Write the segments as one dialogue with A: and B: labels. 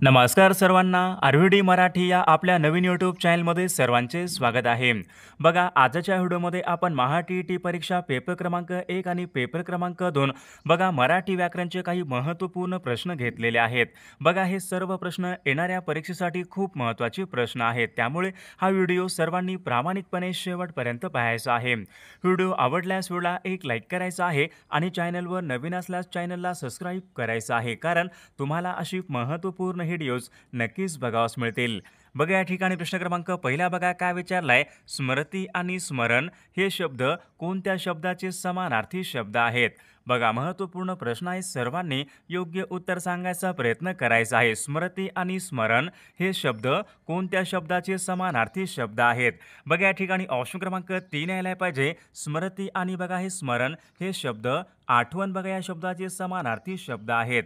A: नमस्कार सर्वांना. आरव्हीडी मराठी या आपल्या नवीन यूट्यूब चॅनलमध्ये सर्वांचे स्वागत आहे. बघा, आजच्या व्हिडिओमध्ये आपण महा-टी-ई-टी परीक्षा पेपर क्रमांक 1 आणि पेपर क्रमांक 2 बघा मराठी व्याकरणचे काही महत्त्वपूर्ण प्रश्न घेतलेले आहेत. बघा, हे सर्व प्रश्न येणाऱ्या परीक्षेसाठी खूप महत्त्वाचे प्रश्न आहेत. त्यामुळे हा व्हिडिओ सर्वांनी प्रामाणिकपणे शेवटपर्यंत पाहायचा आहे. व्हिडिओ आवडल्यास व्हिडिओला एक लाईक करायचा आहे आणि चॅनलवर नवीन असल्यास चॅनलला सबस्क्राईब करायचं आहे, कारण तुम्हाला अशी महत्त्वपूर्ण व्हिडिओज नक्कीच बघावास मिळतील. बघा, या ठिकाणी प्रश्न क्रमांक पहिला बघा काय विचारलाय. स्मृती आणि स्मरण हे शब्द कोणत्या शब्दाचे समानार्थी शब्द आहेत? बघा, महत्त्वपूर्ण प्रश्न आहे. सर्वांनी योग्य उत्तर सांगायचा प्रयत्न करायचा आहे. स्मृती आणि स्मरण हे शब्द कोणत्या शब्दाचे समानार्थी शब्द आहेत? बघा, या ठिकाणी ऑप्शन क्रमांक 3 यायला पाहिजे. स्मृती आणि बघा हे स्मरण हे शब्द आठवण बघा या शब्दाचे समानार्थी शब्द आहेत.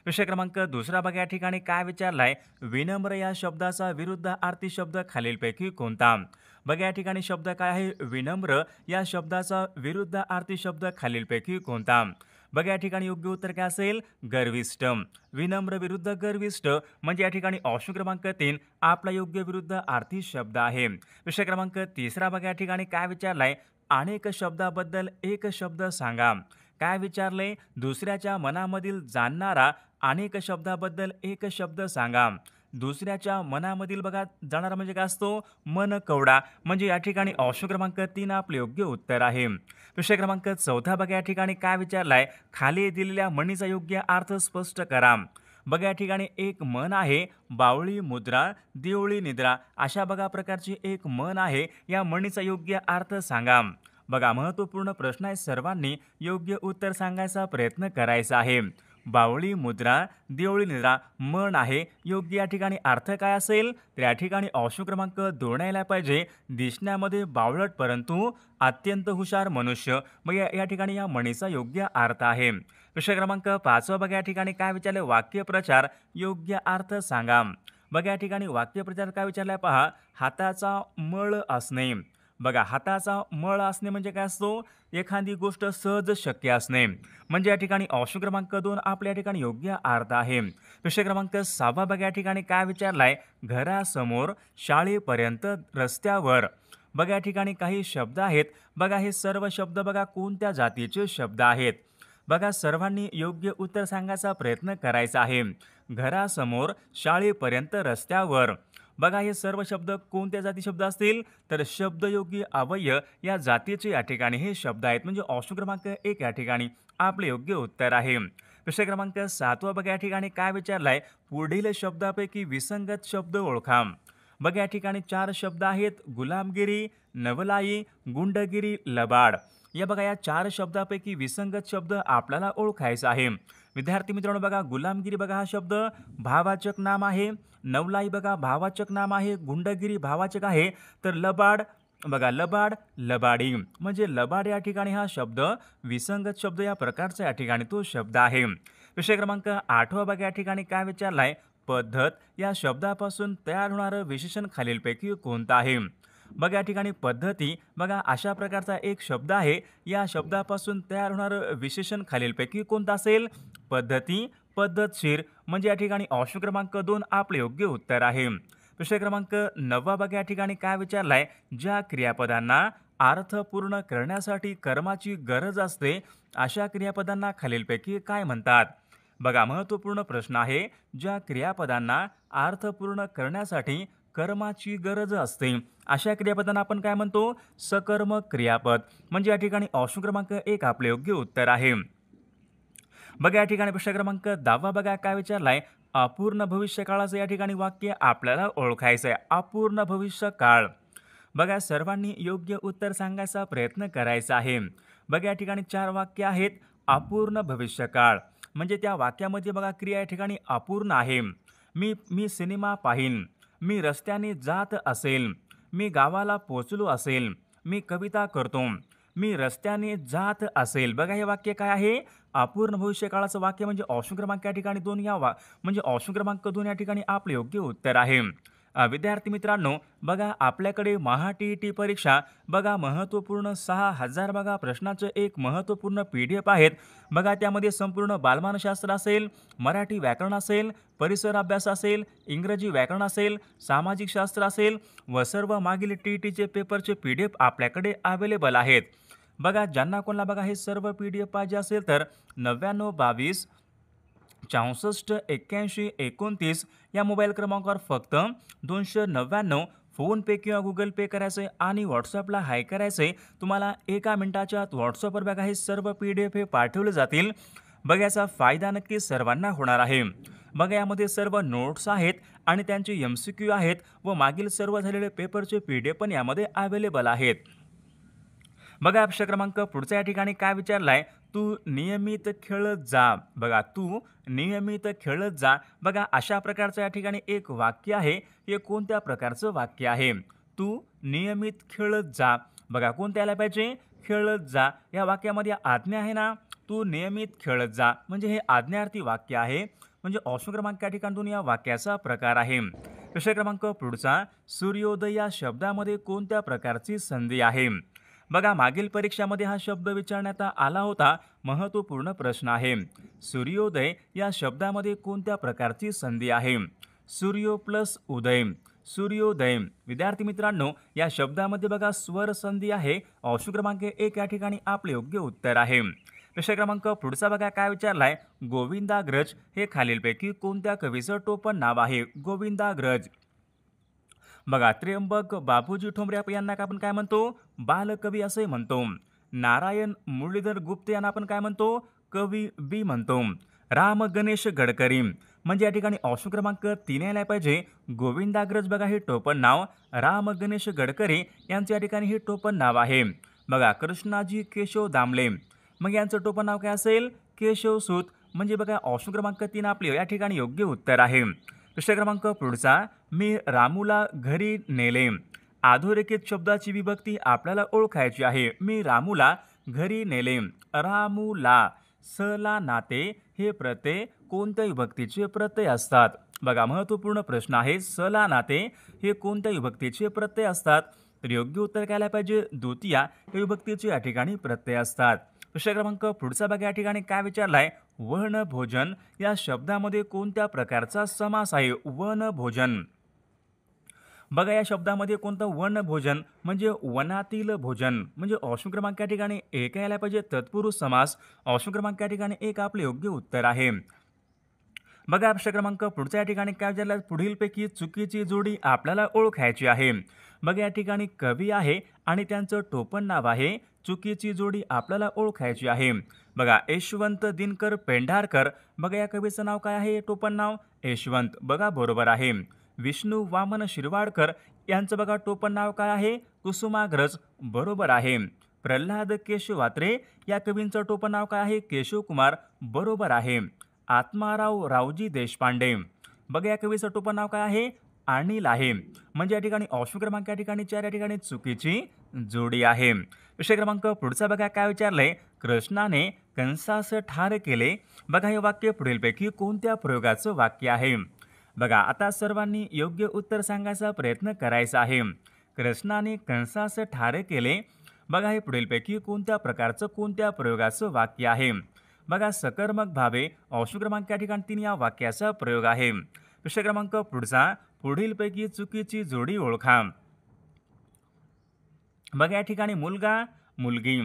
A: विषय क्रमांक दुसरा बघा, या ठिकाणी काय विचारलाय. विनम्र या शब्दाचा विरुद्धार्थी शब्द खालीलपैकी कोणता? बघा, या ठिकाणी शब्द काय आहे. विनम्र या शब्दाचा विरुद्धार्थी शब्द खालीलपैकी कोणता? बघा, या ठिकाणी योग्य उत्तर काय असेल. गर्विष्ठ. विनम्र विरुद्ध गर्विष्ठ म्हणजे या ठिकाणी ऑप्शन क्रमांक 3 आपला योग्य विरुद्धार्थी शब्द आहे. विषय क्रमांक तिसरा बघा, या ठिकाणी काय विचारलाय. अनेक शब्दाबद्दल एक शब्द सांगा. काय विचारले. दुसऱ्याच्या मनामधील जाणणारा अनेक शब्दाबद्दल एक शब्द सांगा. दुसऱ्याच्या मनामधील बघा जाणारा म्हणजे काय असतो. मन कवडा. म्हणजे या ठिकाणी ऑप्शन क्रमांक 3 आपले योग्य उत्तर आहे. विषय क्रमांक चौथा बघा, या ठिकाणी काय विचारलाय. खाली दिलेल्या म्हणीचा योग्य अर्थ स्पष्ट करा. बघा, या ठिकाणी एक म्हण आहे. बावळी मुद्रा देवळी निद्रा अशा बघा प्रकारची एक म्हण आहे. या म्हणीचा योग्य अर्थ सांगा. बघा, महत्त्वपूर्ण प्रश्न आहे. सर्वांनी योग्य उत्तर सांगायचा प्रयत्न करायचा आहे. बावळी मुद्रा देवळी निद्रा म्हण आहे. योग्य या ठिकाणी अर्थ काय असेल. तर या ठिकाणी ऑप्शन क्रमांक 2 यायला पाहिजे. दिसण्यामध्ये बावळट परंतु अत्यंत हुशार मनुष्य. मग या ठिकाणी या म्हणीचा योग्य अर्थ आहे. विषय क्रमांक 5 बघा, या ठिकाणी काय विचारले. वाक्यप्रचार योग्य अर्थ सांगा. बघा, या ठिकाणी वाक्यप्रचार काय विचारलाय पहा. हाताचा मळ असणे. बघा, हाताचा मळ असणे म्हणजे काय असतो. एखादी गोष्ट सहज शक्य असणे. म्हणजे या ठिकाणी ऑप्शन क्रमांक 2 आपल्या ठिकाणी योग्य अर्थ आहे. विषय क्रमांक 6 बघा, या ठिकाणी काय विचारलाय. घरासमोर शाळेपर्यंत रस्त्यावर. बघा, या ठिकाणी काही शब्द आहेत. बघा, हे सर्व शब्द बघा कोणत्या जातीचे शब्द आहेत. बघा, सर्वांनी योग्य उत्तर सांगायचा प्रयत्न करायचा आहे. घरासमोर शाळेपर्यंत रस्त्यावर. बघा, हे सर्व शब्द कोणत्या जाती शब्द असतील. तर शब्दयोगी अव्यय या जातीचे या ठिकाणी हे शब्द आहेत. म्हणजे ऑप्शन क्रमांक 1 या ठिकाणी आपले योग्य उत्तर आहे. विषय क्रमांक 7 बघा, या ठिकाणी काय विचारलाय. पुढील शब्दापैकी विसंगत शब्द ओळखा. बघा, या ठिकाणी 4 शब्द आहेत. गुलामगिरी नवलाई गुंडगिरी लबाड. या बघा या 4 शब्दापैकी विसंगत शब्द आपल्याला ओळखायचा आहे. विद्यार्थी मित्रांनो, बघा गुलामगिरी बघा हा शब्द भाववाचक नाम आहे. नवलाई बघा भाववाचक नाम आहे. गुंडगिरी भाववाचक आहे. तर लबाड बघा लबाड लबाडी म्हणजे लबाड या ठिकाणी हा शब्द विसंगत शब्द या प्रकारचा या ठिकाणी तो शब्द आहे. विषय क्रमांक 8 बघा, या ठिकाणी काय विचारलाय. पद्धत या शब्दापासून तयार होणारं विशेषण खालीलपैकी कोणतं आहे. बघा, या ठिकाणी पद्धती बघा अशा प्रकारचा एक शब्द आहे. या शब्दापासून तयार होणारं विशेषण खालीलपैकी कोणतं असेल. पद्धती पद्धतशीर म्हणजे या ठिकाणी ऑप्शन क्रमांक 2 आपले योग्य उत्तर आहे. विषय क्रमांक 9 बघा, या ठिकाणी काय विचारलाय. ज्या क्रियापदांना अर्थ पूर्ण करण्यासाठी कर्माची गरज असते अशा क्रियापदांना खालीलपैकी काय म्हणतात. बघा, महत्त्वपूर्ण प्रश्न आहे. ज्या क्रियापदांना अर्थ पूर्ण करण्यासाठी कर्माची गरज असते अशा क्रियापदांना आपण काय म्हणतो. सकर्मक क्रियापद. म्हणजे या ठिकाणी ऑप्शन क्रमांक 1 आपले योग्य उत्तर आहे. बघा, या ठिकाणी प्रश्न क्रमांक 10 बघा काय विचारलाय. अपूर्ण भविष्यकाळाचं या ठिकाणी वाक्य आपल्याला ओळखायचं आहे. अपूर्ण भविष्यकाळ. बघा, सर्वांनी योग्य उत्तर सांगायचा प्रयत्न करायचा आहे. बघा, या ठिकाणी 4 वाक्य आहेत. अपूर्ण भविष्यकाळ म्हणजे त्या वाक्यामध्ये बघा क्रिया या ठिकाणी अपूर्ण आहे. मी मी सिनेमा पाहीन. मी रस्त्याने जात असेल. मी गावाला पोचलो असेल. मी कविता करतो. मी रस्त्याने जात असेल. बघा, हे वाक्य काय आहे. अपूर्ण भविष्यकाळाचं वाक्य म्हणजे ऑप्शन क्रमांक या ठिकाणी 2 म्हणजे ऑप्शन क्रमांक 2 या ठिकाणी आपले योग्य उत्तर आहे. विद्यार्थी मित्रांनो, बघा आपल्याकडे महा टी परीक्षा बघा महत्त्वपूर्ण 6,000 बघा प्रश्नाचं एक महत्त्वपूर्ण PDF आहेत. बघा त्यामध्ये संपूर्ण बालमानशास्त्र असेल, मराठी व्याकरण असेल, परिसर अभ्यास असेल, इंग्रजी व्याकरण असेल, सामाजिक शास्त्र असेल व सर्व मागील टीईटीचे पेपरचे PDF आपल्याकडे अवेलेबल आहेत. बघा ज्यांना कोणाला बघा हे सर्व PDF पाहिजे असेल तर 9922 64 81 29 या मोबाईल क्रमांकावर फक्त 299 फोनपे किंवा गुगल पे करायचे आणि व्हॉट्सअपला हाय करायचे. तुम्हाला एका मिनिटाच्या आत व्हॉट्सअपवर बघा हे सर्व PDF हे पाठवले जातील. बघा याचा फायदा नक्की सर्वांना होणार आहे. बघा यामध्ये सर्व नोट्स आहेत आणि त्यांचे MCQ आहेत व मागील सर्व झालेले पेपरचे PDF पण यामध्ये अवेलेबल आहेत. बघा प्रश्न क्रमांक पुढचा या ठिकाणी काय विचारलाय, तू नियमित खेळत जा. बघा तू नियमित खेळत जा. बघा अशा प्रकारचं या ठिकाणी एक वाक्य आहे. हे कोणत्या प्रकारचं वाक्य आहे? तू नियमित खेळत जा. बघा कोणत्या आल्या पाहिजे? खेळत जा. या वाक्यामध्ये आज्ञा आहे ना, तू नियमित खेळत जा म्हणजे हे आज्ञार्थी वाक्य आहे. म्हणजे ऑप्शन क्रमांक या ठिकाणून या वाक्याचा प्रकार आहे. प्रश्न क्रमांक पुढचा, सूर्योदय या शब्दामध्ये कोणत्या प्रकारची संधी आहे? बघा मागील परीक्षामध्ये हा शब्द विचारण्यात आला होता. महत्त्वपूर्ण प्रश्न आहे. सूर्योदय या शब्दामध्ये कोणत्या प्रकारची संधी आहे? सूर्यो प्लस उदय. सूर्योदय. विद्यार्थी मित्रांनो, या शब्दामध्ये बघा स्वर संधी आहे. ऑप्शन क्रमांक 1 या ठिकाणी आपले योग्य उत्तर आहे. प्रश्न क्रमांक पुढचा बघा काय विचारलाय, गोविंदाग्रज हे खालीलपैकी कोणत्या कवीचं टोपण नाव आहे? गोविंदाग्रज. बघा त्र्यंबक बापूजी ठोंबरे यांना आपण काय म्हणतो? बालकवी असे म्हणतो. नारायण मुरलीधर गुप्ते यांना आपण काय म्हणतो? कवी बी म्हणतो. राम गणेश गडकरी म्हणजे या ठिकाणी ऑप्शन क्रमांक 3 यायला पाहिजे. गोविंदाग्रज बघा हे टोपण नाव राम गणेश गडकरी यांचे या ठिकाणी हे टोपण नाव आहे. बघा कृष्णाजी केशव दामले मग यांचं टोपण नाव काय असेल? केशव सूत म्हणजे बघा ऑप्शन क्रमांक 3 आपले या ठिकाणी योग्य उत्तर आहे. प्रश्न क्रमांक पुढचा, मी रामूला घरी नेले. अधोरेखित शब्दाची विभक्ती आपल्याला ओळखायची आहे. मी रामूला घरी नेले. रामूला सला नाते हे प्रत्यय कोणत्या विभक्तीचे प्रत्यय असतात? बघा महत्त्वपूर्ण प्रश्न आहे. सला नाते हे कोणत्या विभक्तीचे प्रत्यय असतात? तर योग्य उत्तर काय पाहिजे? द्वितीय हे विभक्तीचे या ठिकाणी प्रत्यय असतात. प्रश्न क्रमांक पुढचा बघा या ठिकाणी काय विचारलाय, वन भोजन या शब्दामध्ये कोणत्या प्रकारचा समास आहे? वन भोजन. बघा या शब्दामध्ये कोणतं वन भोजन म्हणजे वनातील भोजन म्हणजे ऑप्शन क्रमांक या ठिकाणी 1 यायला पाहिजे. तत्पुरुष समास. ऑप्शन क्रमांक या ठिकाणी 1 आपले योग्य उत्तर आहे. बघा प्रश्न क्रमांक पुढच्या या ठिकाणी काय विचारलं, पुढीलपैकी चुकीची जोडी आपल्याला ओळखायची आहे. बघा या ठिकाणी कवी आहे आणि त्यांचं टोपण नाव आहे. चुकीची जोडी आपल्याला ओळखायची आहे. बघा यशवंत दिनकर पेंढारकर. बघा या कवीचं नाव काय आहे? टोपण नाव यशवंत. बघा बरोबर आहे. विष्णू वामन शिरवाडकर यांचं बघा टोपण नाव काय आहे? कुसुमाग्रज. बरोबर आहे. प्रल्हाद केशव वात्रे या कवींचं टोपण नाव काय आहे? केशवकुमार. बरोबर आहे. आत्माराव रावजी देशपांडे. बघा या कवीचं टोपण नाव काय आहे? अनिल आहे. म्हणजे या ठिकाणी ऑप्शन क्रमांक या ठिकाणी 4 या ठिकाणी चुकीची जोडी आहे. विषय क्रमांक पुढचा बघा काय विचारलंय, कृष्णाने कंसास ठार केले. बघा हे वाक्य पुढीलपैकी कोणत्या प्रयोगाचं वाक्य आहे? बघा आता सर्वांनी योग्य उत्तर सांगायचा प्रयत्न करायचा आहे. कृष्णाने कंसास ठार केले. बघा हे पुढीलपैकी कोणत्या प्रकारचं कोणत्या प्रयोगाचं वाक्य आहे? बघा सकर्मक भावे. ऑप्शन क्रमांक या ठिकाणी 3 या वाक्याचा प्रयोग आहे. विषय क्रमांक पुढचा, पुढीलपैकी चुकीची जोडी ओळखा. बघा या ठिकाणी मुलगा मुलगी.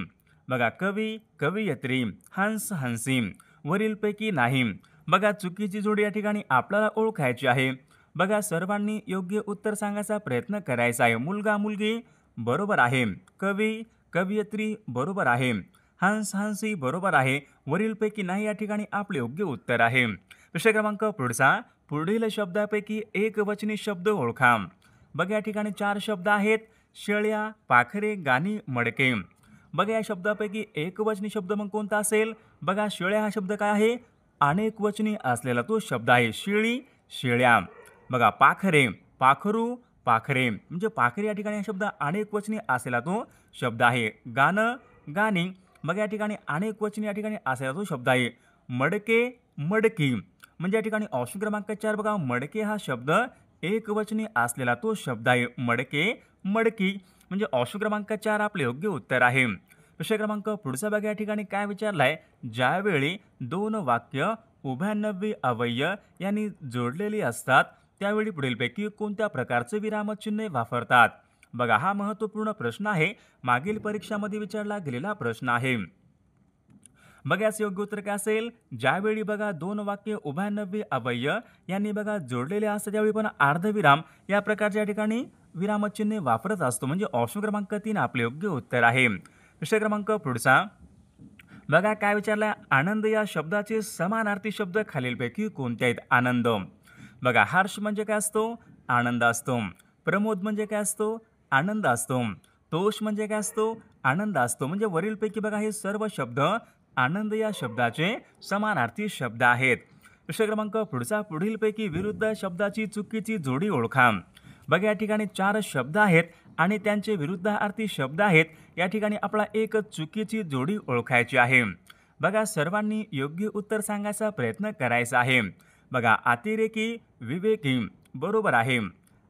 A: बघा कवी कवयित्री. हंस हंसी. वरीलपैकी नाही. बघा चुकीची जोडी या ठिकाणी आपल्याला ओळखायची आहे. बघा सर्वांनी योग्य उत्तर सांगायचा प्रयत्न करायचा आहे. मुलगा मुलगी बरोबर आहे. कवी कवयित्री बरोबर आहे. हंस हंसी बरोबर आहे. वरीलपैकी नाही या ठिकाणी आपले योग्य उत्तर आहे. विषय क्रमांक पुढचा, पुढील शब्दापैकी एकवचनी शब्द ओळखा. बघा या ठिकाणी 4 शब्द आहेत. शेळ्या, पाखरे, गाणी, मडके. बघा या शब्दापैकी एकवचनी शब्द मग कोणता असेल? बघा शेळ्या हा शब्द काय आहे? अनेक वचनी असलेला तो शब्द आहे. शेळी शेळ्या. बघा पाखरे पाखरू पाखरे म्हणजे पाखरे या ठिकाणी हा शब्द अनेक वचनी असलेला तो शब्द आहे. गाणं गाणी. बघा या ठिकाणी अनेक वचनी या ठिकाणी असलेला तो शब्द आहे. मडके मडकी म्हणजे या ठिकाणी ऑप्शन क्रमांक 4 बघा मडके हा शब्द एकवचनी असलेला तो शब्द आहे मडके, मडकी. म्हणजे ऑप्शन क्रमांक 4 आपले योग्य उत्तर आहे. विषय क्रमांक पुढचा बघा या ठिकाणी काय विचारलाय, ज्यावेळी दोन वाक्य उभयान्वयी अव्यय यांनी जोडलेली असतात त्यावेळी पुढीलपैकी कोणत्या प्रकारचे विरामचिन्ह वापरतात. बघा हा महत्त्वपूर्ण प्रश्न आहे, मागील परीक्षामध्ये विचारला गेलेला प्रश्न आहे. बघा याचं योग्य उत्तर काय असेल, ज्यावेळी बघा दोन वाक्य उभयान्वयी अव्यय यांनी बघा जोडलेले असतात त्यावेळी पण अर्धविराम या प्रकारच्या ठिकाणी विरामचिन्ह वापरत असतो. म्हणजे ऑप्शन क्रमांक 3 आपले योग्य उत्तर आहे. विषय क्रमांक पुढचा बघा काय विचारलाय, आनंद या शब्दाचे समानार्थी शब्द खालीलपैकी कोणते आहेत. आनंद. बघा हर्ष म्हणजे काय असतो, आनंद असतो. प्रमोद म्हणजे काय असतो, आनंद असतो. तोष म्हणजे काय असतो, आनंद असतो. म्हणजे वरीलपैकी बघा हे सर्व शब्द आनंद या शब्दाचे समानार्थी शब्द आहेत. विषय क्रमांक पुढचा पुढीलपैकी विरुद्ध शब्दाची चुकीची जोडी ओळखा. बघा या ठिकाणी 4 शब्द आहेत आणि त्यांचे विरुद्धार्थी शब्द आहेत. या ठिकाणी आपला एक चुकीची जोडी ओळखायची आहे. बघा सर्वांनी योग्य उत्तर सांगायचा प्रयत्न करायचा आहे. बघा अतिरेकी, विवेकी बरोबर आहे.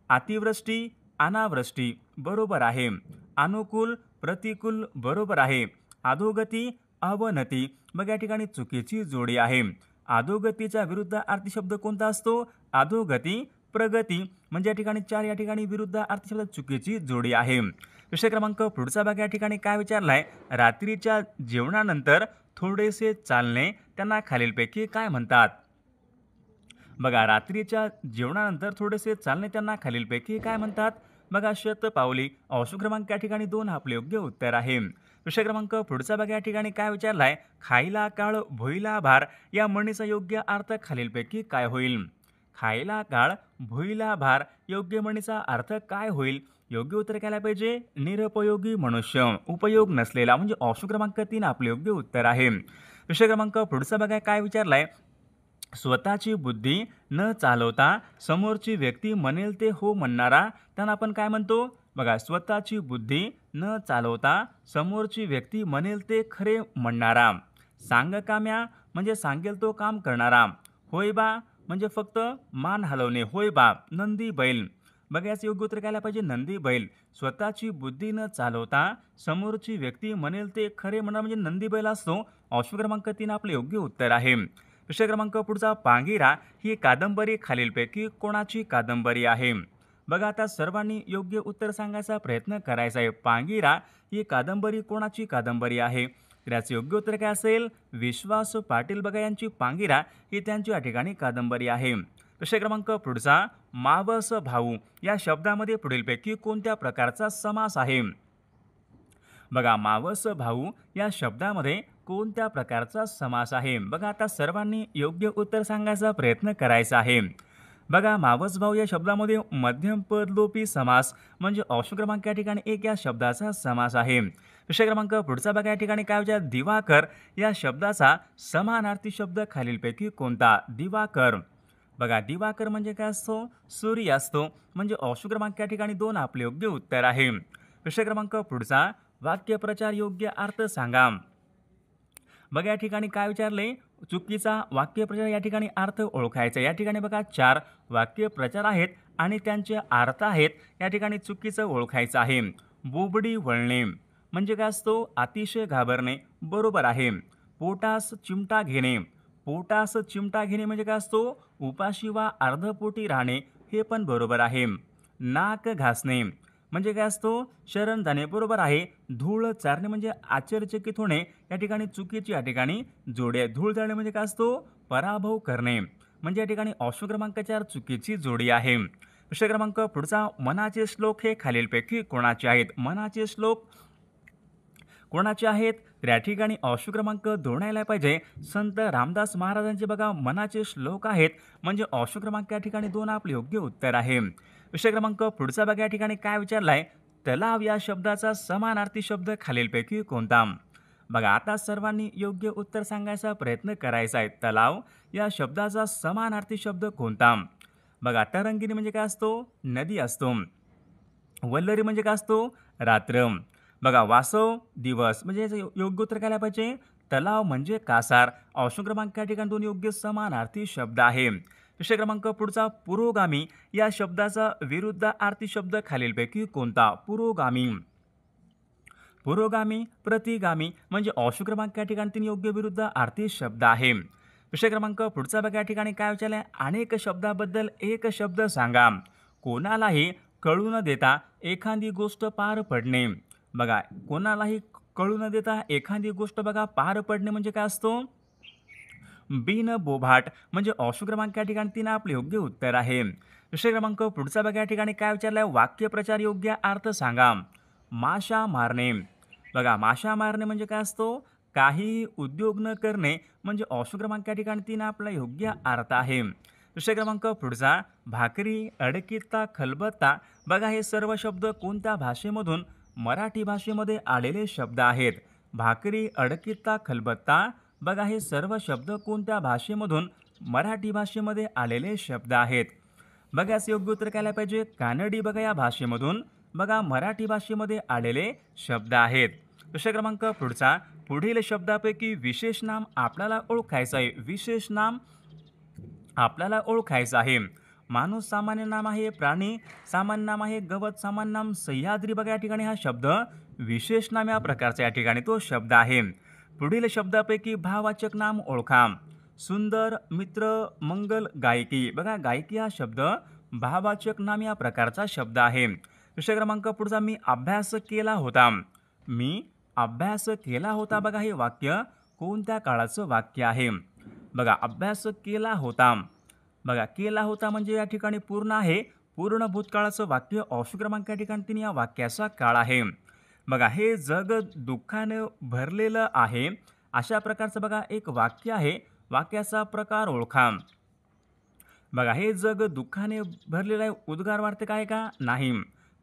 A: अतिवृष्टी, अनावृष्टी बरोबर आहे. अनुकूल, प्रतिकूल बरोबर आहे. अधोगती, अवनती बघा या ठिकाणी चुकीची जोडी आहे. अधोगतीचा विरुद्धार्थी शब्द कोणता असतो, अधोगती, प्रगती. म्हणजे या ठिकाणी 4 या ठिकाणी विरुद्धार्थी शब्द चुकीची जोडी आहे. विषय क्रमांक पुढचा बघा या ठिकाणी काय विचारलाय, रात्रीच्या जेवणानंतर थोडेसे चालणे त्यांना खालीलपैकी काय म्हणतात. बघा रात्रीच्या जेवणानंतर थोडेसे चालणे त्यांना खालीलपैकी काय म्हणतात. बघा शतपावली. ऑप्शन क्रमांक या ठिकाणी 2 आपले योग्य उत्तर आहे. विषय क्रमांक पुढचा बघा या ठिकाणी काय विचारलाय, खायला काळ भुईला भार या म्हणीचा योग्य अर्थ खालीलपैकी काय होईल. खायला काळ भुईला भार योग्य म्हणीचा अर्थ काय होईल. योग्य उत्तर काय पाहिजे, निरुपयोगी मनुष्य, उपयोग नसलेला. म्हणजे ऑप्शन क्रमांक 3 आपले योग्य उत्तर आहे. विषय क्रमांक पुढचा बघा काय विचारलाय, स्वतःची बुद्धी न चालवता समोरची व्यक्ती म्हणेल ते हो म्हणणारा त्यांना आपण काय म्हणतो. बघा स्वतःची बुद्धी न चालवता समोरची व्यक्ती म्हणेल ते खरे म्हणणारा. सांगकाम्या म्हणजे सांगेल तो काम करणारा. होय बा म्हणजे फक्त मान हलवणे. होय बा. नंदी बैल. बघा याचं योग्य उत्तर काय पाहिजे, नंदी बैल. स्वतःची बुद्धी न चालवता समोरची व्यक्ती म्हणेल ते खरे म्हणणार म्हणजे नंदी बैल असतो. ऑप्शन क्रमांक 3 आपले योग्य उत्तर आहे. विषय क्रमांक पुढचा, पांगिरा ही कादंबरी खालीलपैकी कोणाची कादंबरी आहे. बघा आता सर्वांनी योग्य उत्तर सांगायचा प्रयत्न करायचा आहे. पांगिरा ही कादंबरी कोणाची कादंबरी आहे. तर याचे योग्य उत्तर काय असेल, विश्वास पाटील बघा यांची पांगिरा ही त्यांची या ठिकाणी कादंबरी आहे. विषय क्रमांक पुढचा, मावस भाऊ या शब्दामध्ये पुढीलपैकी कोणत्या प्रकारचा समास आहे. बघा मावस भाऊ या शब्दामध्ये कोणत्या प्रकारचा समास आहे. बघा आता सर्वांनी योग्य उत्तर सांगायचा प्रयत्न करायचा आहे. बघा मावस भाऊ या शब्दामध्ये मध्यम पदलोपी समास म्हणजे ऑप्शन क्रमांक या ठिकाणी 1 या शब्दाचा समास आहे. विषय क्रमांक पुढचा बघा या ठिकाणी काय विचार, दिवाकर या शब्दाचा समानार्थी शब्द खालीलपैकी कोणता. दिवाकर. बघा दिवाकर म्हणजे काय असतो, सूर्य असतो. म्हणजे ऑप्शन क्रमांक या ठिकाणी 2 आपले योग्य उत्तर आहे. विषय क्रमांक पुढचा, वाक्यप्रचार योग्य अर्थ सांगा. बघा या ठिकाणी काय विचारले, चुकीचा वाक्यप्रचार या ठिकाणी अर्थ ओळखायचा. या ठिकाणी बघा 4 वाक्यप्रचार आहेत आणि त्यांचे अर्थ आहेत. या ठिकाणी चुकीचं ओळखायचं आहे. बोबडी वळणे म्हणजे काय असतो, अतिशय घाबरणे बरोबर आहे. पोटास चिमटा घेणे. पोटास चिमटा घेणे म्हणजे काय असतो, उपाशी वा अर्धपोटी राहणे हे पण बरोबर आहे. नाक घासणे म्हणजे काय असतो, शरण जाणे बरोबर आहे. धूळ चारणे म्हणजे आश्चर्यचकित होणे या ठिकाणी चुकीची या ठिकाणी जोडी आहे. धूळ चारणे म्हणजे काय असतो, पराभव करणे. म्हणजे या ठिकाणी ऑप्शन क्रमांक 4 चुकीची जोडी आहे. विषय क्रमांक पुढचा, मनाचे श्लोक हे खालीलपैकी कोणाचे आहेत. मनाचे श्लोक कोणाचे आहेत. तर या ठिकाणी ऑप्शन क्रमांक 2 यायला पाहिजे. संत रामदास महाराजांचे बघा मनाचे श्लोक आहेत. म्हणजे ऑप्शन क्रमांक या ठिकाणी 2 आपले योग्य उत्तर आहे. विषय क्रमांक पुढचा बघा या ठिकाणी काय विचारलाय, तलाव या शब्दाचा समानार्थी शब्द खालीलपैकी कोणता. बघा आता सर्वांनी योग्य उत्तर सांगायचा प्रयत्न करायचा आहे. तलाव या शब्दाचा समानार्थी शब्द कोणता. बघा तरंगिणी म्हणजे काय असतो, नदी असतो. वल्लरी म्हणजे काय असतो, रात्र. बघा वासव दिवस. म्हणजे याचं योग्य उत्तर काय पाहिजे, तलाव म्हणजे कासार. ऑप्शन क्रमांक या ठिकाणी 2 योग्य समानार्थी शब्द आहे. विषय क्रमांक पुढचा पुरोगामी या शब्दाचा विरुद्धार्थी शब्द खालीलपैकी कोणता? पुरोगामी. पुरोगामी, प्रतिगामी म्हणजे ऑप्शन क्रमांक या ठिकाणी 3 योग्य विरुद्ध अर्थी शब्द आहे. विषय क्रमांक पुढचा बघा या ठिकाणी काय विचारले? अनेक शब्दाबद्दल एक शब्द सांगा. कोणालाही कळू न देता एखादी गोष्ट पार पडणे. बघा कोणालाही कळू न देता एखादी गोष्ट बघा पार पडणे म्हणजे काय असतो? बिनबोभाट म्हणजे ऑप्शन क्रमांक या ठिकाणी 3 आपले योग्य उत्तर आहे. विषय क्रमांक पुढचा बघा या ठिकाणी काय विचारलाय? वाक्यप्रचार योग्य अर्थ सांगा. माशा मारणे. बघा माशा मारणे म्हणजे काय असतो? काही उद्योग न करणे म्हणजे ऑप्शन क्रमांक या ठिकाणी 3 आपला योग्य अर्थ आहे. विषय क्रमांक पुढचा भाकरी, अडकित्ता, खलबत्ता. बघा हे सर्व शब्द कोणत्या भाषेमधून? मराठी भाषेमध्ये आलेले शब्द आहेत. भाकरी, अडकित्ता, खलबत्ता. बघा हे सर्व शब्द कोणत्या भाषेमधून? मराठी भाषेमध्ये आलेले शब्द आहेत. बघा याचं योग्य उत्तर काय पाहिजे? कानडी. बघा या भाषेमधून बघा मराठी भाषेमध्ये आलेले शब्द आहेत. विषय क्रमांक पुढचा पुढील शब्दापैकी विशेष नाम आपल्याला ओळखायचं आहे. विशेष नाम आपल्याला ओळखायचं आहे. माणूस सामान्य नाम आहे, प्राणी सामान्य नाम आहे, गवत सामान्य नाम, सह्याद्री. बघा या ठिकाणी हा शब्द विशेष नाम या प्रकारचा या ठिकाणी तो शब्द आहे. पुढील शब्दापैकी भाववाचक नाम ओळखा. सुंदर, मित्र, मंगल, गायकी. बघा गायकी हा शब्द भाववाचक नाम या प्रकारचा शब्द आहे. विषय क्रमांक पुढचा मी अभ्यास केला होता. मी अभ्यास केला होता. बघा हे वाक्य कोणत्या काळाचं वाक्य आहे? बघा अभ्यास केला होता. बघा केला होता म्हणजे या ठिकाणी पूर्ण आहे. पूर्ण भूतकाळाचं वाक्य ऑप्शन क्रमांक या ठिकाणी 3 या वाक्याचा काळ आहे. बघा हे जग दुःखाने भरलेलं आहे. अशा प्रकारचं बघा एक वाक्य आहे. वाक्याचा प्रकार ओळखा. बघा हे जग दुःखाने भरलेलं आहे. उद्गारवार्थक आहे का? नाही.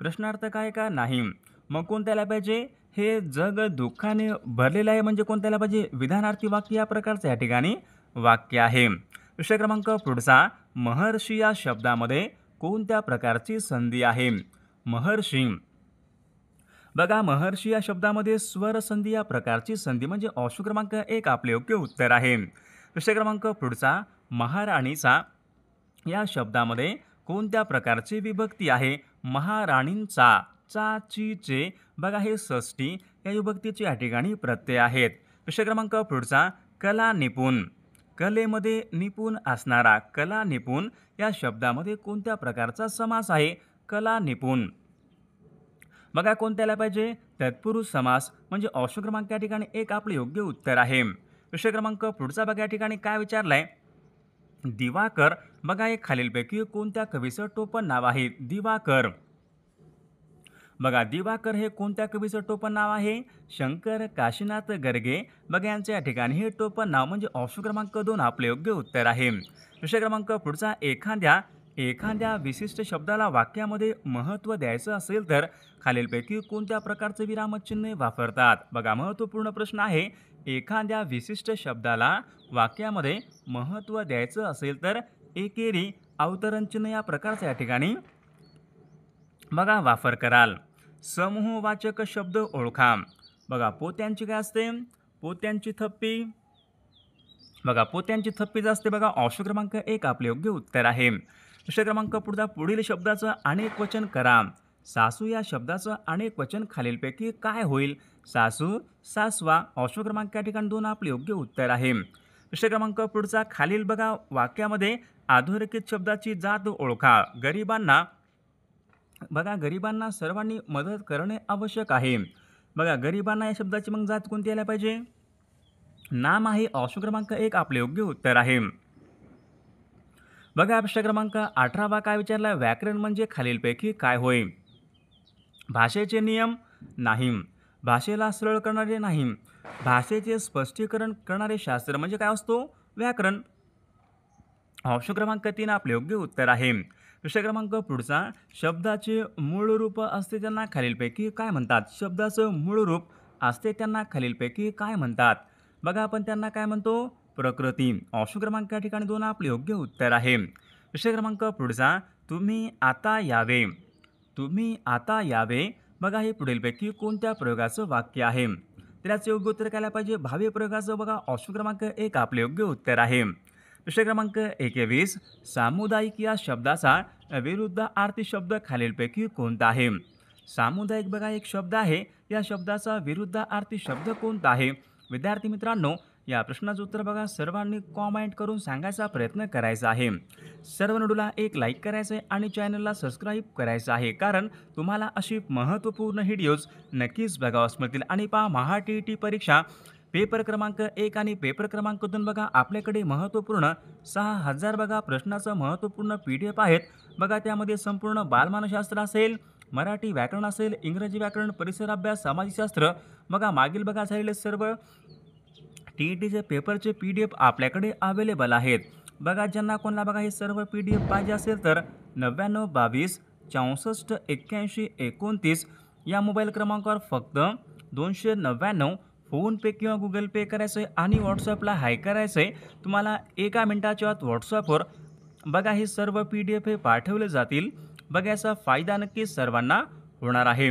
A: प्रश्नार्थक आहे का? नाही. मग कोणत्याला पाहिजे? हे जग दुःखाने भरलेलं आहे म्हणजे कोणत्याला पाहिजे? विधानार्थी वाक्य या प्रकारचं या ठिकाणी वाक्य आहे. विषय क्रमांक पुढचा महर्षी या शब्दामध्ये कोणत्या प्रकारची संधी आहे? महर्षी. बघा महर्षी या शब्दामध्ये स्वर संधी या प्रकारची संधी म्हणजे ऑप्शन क्रमांक 1 आपले योग्य उत्तर आहे. विषय क्रमांक पुढचा महाराणीचा या शब्दामध्ये कोणत्या प्रकारची विभक्ती आहे? महाराणींचा. चा, ची, चे. बघा हे षष्ठी या विभक्तीचे या ठिकाणी प्रत्यय आहेत. विषय क्रमांक पुढचा कला निपुण. कलेमध्ये निपुण असणारा. कला निपुण या शब्दामध्ये कोणत्या प्रकारचा समास आहे? कला निपुण. बघा कोणत्याला पाहिजे? तत्पुरुष समास म्हणजे ऑप्शन क्रमांक या ठिकाणी 1 आपले योग्य उत्तर आहे. विषय क्रमांक पुढचा बघा या ठिकाणी काय विचारलाय? दिवाकर. बघा हे खालीलपैकी कोणत्या कवीचं टोपण नाव आहे? दिवाकर. बघा दिवाकर हे कोणत्या कवीचं टोपण नाव आहे? शंकर काशीनाथ गर्गे. बघा यांचं या ठिकाणी हे टोपण नाव म्हणजे ऑप्शन क्रमांक 2 आपले योग्य उत्तर आहे. विषय क्रमांक पुढचा एखाद्या विशिष्ट शब्दाला वाक्यामध्ये महत्त्व द्यायचं असेल तर खालीलपैकी कोणत्या प्रकारचे विरामचिन्ह वापरतात? बघा महत्त्वपूर्ण प्रश्न आहे. एखाद्या विशिष्ट शब्दाला वाक्यामध्ये महत्त्व द्यायचं असेल तर एकेरी अवतरणचिन्ह या प्रकारचा या ठिकाणी बघा वापर कराल. समूहवाचक शब्द ओळखा. बघा पोत्यांची काय असते? पोत्यांची थप्पी. बघा पोत्यांची थप्पी असते. बघा ऑप्शन क्रमांक 1 आपले योग्य उत्तर आहे. विषय क्रमांक पुढचा पुढील शब्दाचं अनेक वचन करा. सासू या शब्दाचं अनेक वचन खालीलपैकी काय होईल? सासू, सासवा. ऑप्शन क्रमांक या ठिकाणी 2 आपले योग्य उत्तर आहे. विषय क्रमांक पुढचा खालील बघा वाक्यामध्ये अधोरेखित शब्दाची जात ओळखा. गरिबांना. बघा गरिबांना सर्वांनी मदत करणे आवश्यक आहे. बघा गरिबांना या शब्दाची मग जात कोणती यायला पाहिजे? नाम आहे. ऑप्शन क्रमांक 1 आपले योग्य उत्तर आहे. बघा विषय क्रमांक 18 काय विचारला? व्याकरण म्हणजे खालीलपैकी काय होय? भाषेचे नियम नाही. भाषेला सरळ करणारे नाही. भाषेचे स्पष्टीकरण करणारे शास्त्र म्हणजे काय असतो? व्याकरण. ऑप्शन क्रमांक 3 आपले योग्य उत्तर आहे. विषय क्रमांक पुढचा शब्दाचे मूळ रूप असते त्यांना खालीलपैकी काय म्हणतात? शब्दाचं मूळ रूप असते त्यांना खालीलपैकी काय म्हणतात? बघा आपण त्यांना काय म्हणतो? प्रकृती. ऑप्शन क्रमांक या ठिकाणी 2 आपले योग्य उत्तर आहे. विषय क्रमांक पुढचा तुम्ही आता यावे. तुम्ही आता यावे. बघा हे पुढीलपैकी कोणत्या प्रयोगाचं वाक्य आहे? त्याचं योग्य उत्तर काय पाहिजे? भावी प्रयोगाचं. बघा ऑप्शन क्रमांक 1 आपले योग्य उत्तर आहे. विषय क्रमांक 21. सामुदायिक या शब्दाचा विरुद्धार्थी शब्द खालीलपैकी कोणता आहे? सामुदायिक बघा एक शब्द आहे, या शब्दाचा विरुद्धार्थी शब्द कोणता आहे? विद्यार्थी मित्रांनो, या प्रश्नाचं उत्तर बघा सर्वांनी कॉमेंट करून सांगायचा प्रयत्न करायचा आहे. सर्व व्हिडिओला एक लाईक करायचं आहे आणि चॅनलला सबस्क्राईब करायचं आहे, कारण तुम्हाला अशी महत्त्वपूर्ण व्हिडिओज नक्कीच बघावास मिळतील. आणि पहा, महा-टी-ई-टी परीक्षा पेपर क्रमांक 1 आणि पेपर क्रमांक 2 बघा आपल्याकडे महत्त्वपूर्ण 6000 बघा प्रश्नाचं महत्त्वपूर्ण PDF आहेत. बघा त्यामध्ये संपूर्ण बालमानसशास्त्र असेल, मराठी व्याकरण असेल, इंग्रजी व्याकरण, परिसर अभ्यास, सामाजिकशास्त्र, बघा मागील बघा झालेले सर्व टी-ई-टीचे पेपरचे PDF आपल्याकडे अवेलेबल आहेत. बघा ज्यांना कोणाला बघा हे सर्व PDF पाहिजे असेल तर 99 22 64 81 29 या मोबाईल क्रमांकावर फक्त 299 फोनपे किंवा गुगल पे करायचं आहे आणि व्हॉट्सअपला हाय करायचं आहे. तुम्हाला 1 मिनिटाच्या आत व्हॉट्सअपवर बघा हे सर्व PDF हे पाठवले जातील. बघा याचा फायदा नक्कीच सर्वांना होणार आहे.